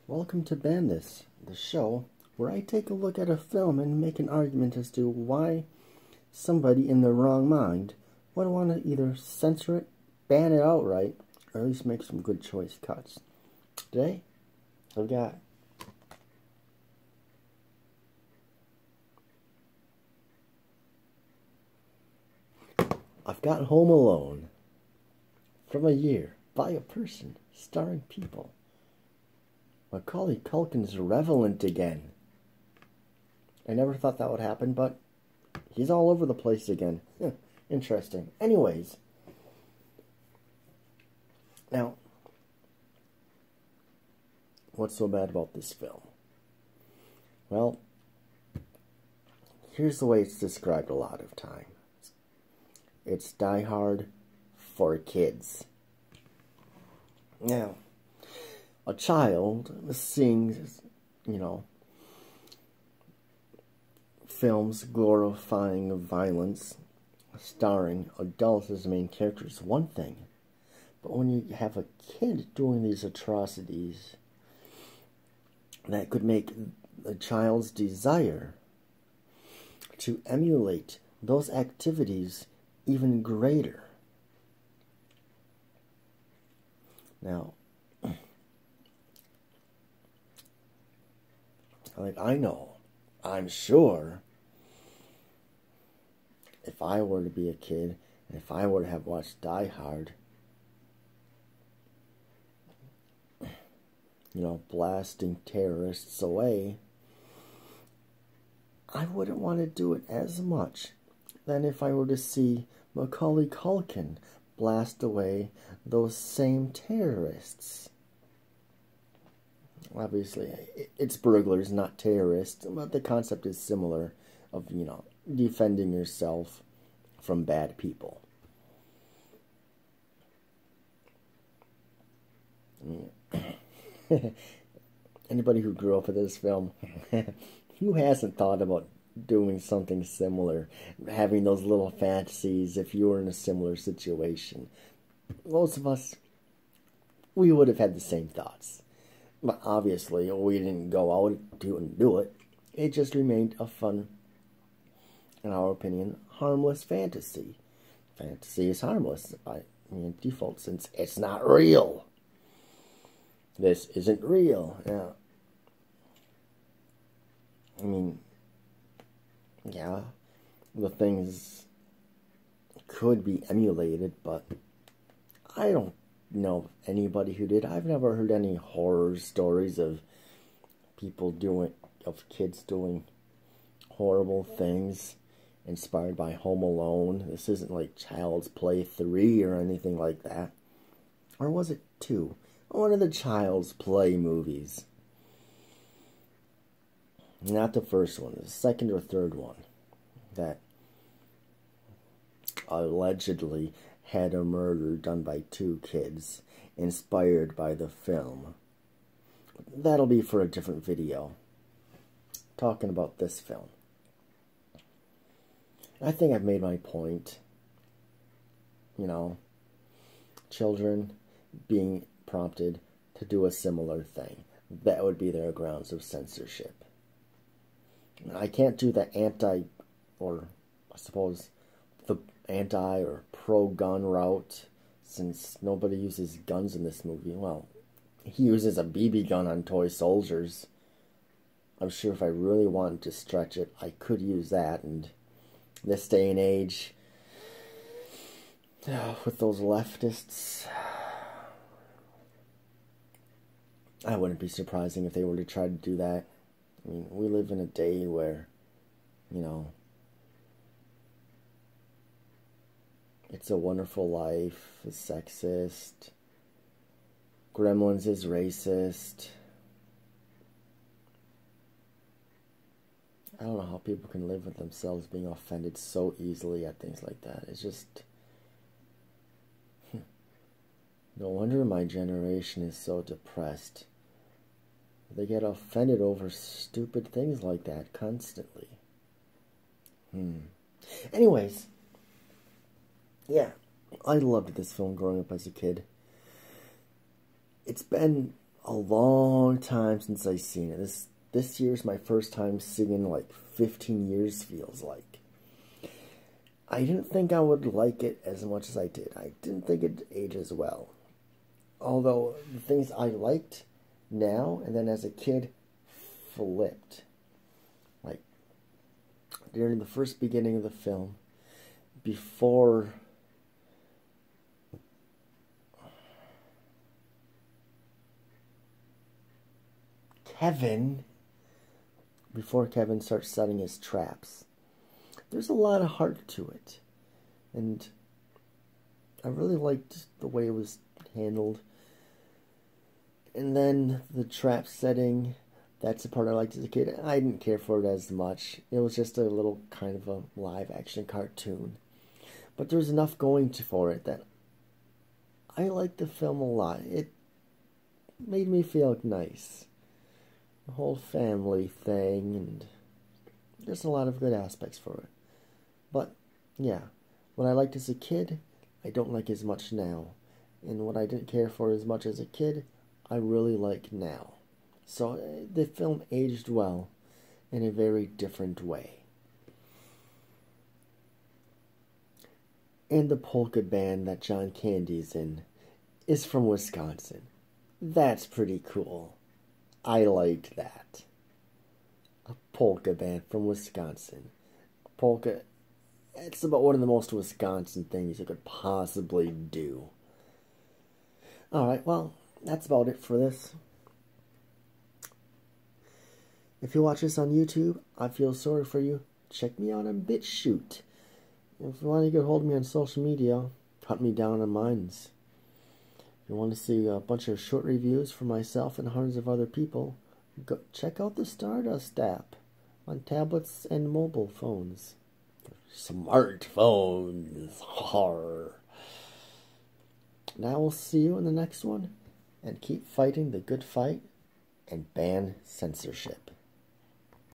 Welcome to Ban This, the show where I take a look at a film and make an argument as to why somebody in their wrong mind would want to either censor it, ban it outright, or at least make some good choice cuts. Today, I've got Home Alone from a year by a person starring people. Macaulay Culkin's relevant again. I never thought that would happen, but he's all over the place again. Interesting. Anyways, now, what's so bad about this film? Well, here's the way it's described a lot of times. It's Die Hard for kids. Now, a child seeing, films glorifying violence, starring adults as the main characters is one thing. But when you have a kid doing these atrocities, that could make a child's desire to emulate those activities even greater. Now, I'm sure, if I were to be a kid, and if I were to have watched Die Hard, blasting terrorists away, I wouldn't want to do it as much than if I were to see Macaulay Culkin blast away those same terrorists. Obviously, it's burglars, not terrorists, but the concept is similar of, defending yourself from bad people. Anybody who grew up with this film, who hasn't thought about doing something similar, having those little fantasies if you were in a similar situation? Most of us, we would have had the same thoughts. But obviously, we didn't go out and do it. It just remained a fun, in our opinion, harmless fantasy. Fantasy is harmless by default, since it's not real. This isn't real. The things could be emulated, but I don't know of anybody who did. I've never heard any horror stories of kids doing horrible things inspired by Home Alone. This isn't like Child's Play 3 or anything like that. Or was it 2? One of the Child's Play movies. Not the first one, the second or third one that allegedly had a murder done by 2 kids inspired by the film. That'll be for a different video, talking about this film. I think I've made my point. Children being prompted to do a similar thing. That would be their grounds of censorship. I can't do the anti or pro-gun route, since nobody uses guns in this movie. Well, he uses a BB gun on toy soldiers. I'm sure if I really wanted to stretch it, I could use that. And this day and age, with those leftists, I wouldn't be surprising if they were to try to do that. We live in a day where, It's a Wonderful Life is sexist. Gremlins is racist. I don't know how people can live with themselves being offended so easily at things like that. It's just... No wonder my generation is so depressed. They get offended over stupid things like that constantly. Anyways, I loved this film growing up as a kid. It's been a long time since I've seen it. This year's my first time seeing it in like 15 years, feels like. I didn't think I would like it as much as I did. I didn't think it ages well. Although the things I liked now and then as a kid flipped. Like during the first beginning of the film, before Kevin starts setting his traps, there's a lot of heart to it. And I really liked the way it was handled. And then the trap setting, that's the part I liked as a kid. I didn't care for it as much. It was just a little kind of a live action cartoon. But there was enough going for it that I liked the film a lot. It made me feel nice. The whole family thing, and there's a lot of good aspects for it. But, yeah, what I liked as a kid, I don't like as much now. And what I didn't care for as much as a kid, I really like now. So the film aged well in a very different way. And the polka band that John Candy's in is from Wisconsin. That's pretty cool. I liked that. A polka band from Wisconsin. Polka, it's about one of the most Wisconsin things you could possibly do. Alright, well, that's about it for this. If you watch this on YouTube, I feel sorry for you. Check me out on BitChute. If you want to get hold of me on social media, hunt me down on mines. If you want to see a bunch of short reviews for myself and hundreds of other people, go check out the Stardust app on tablets and mobile phones. Smartphones. Horror. And I will see you in the next one. And keep fighting the good fight and ban censorship.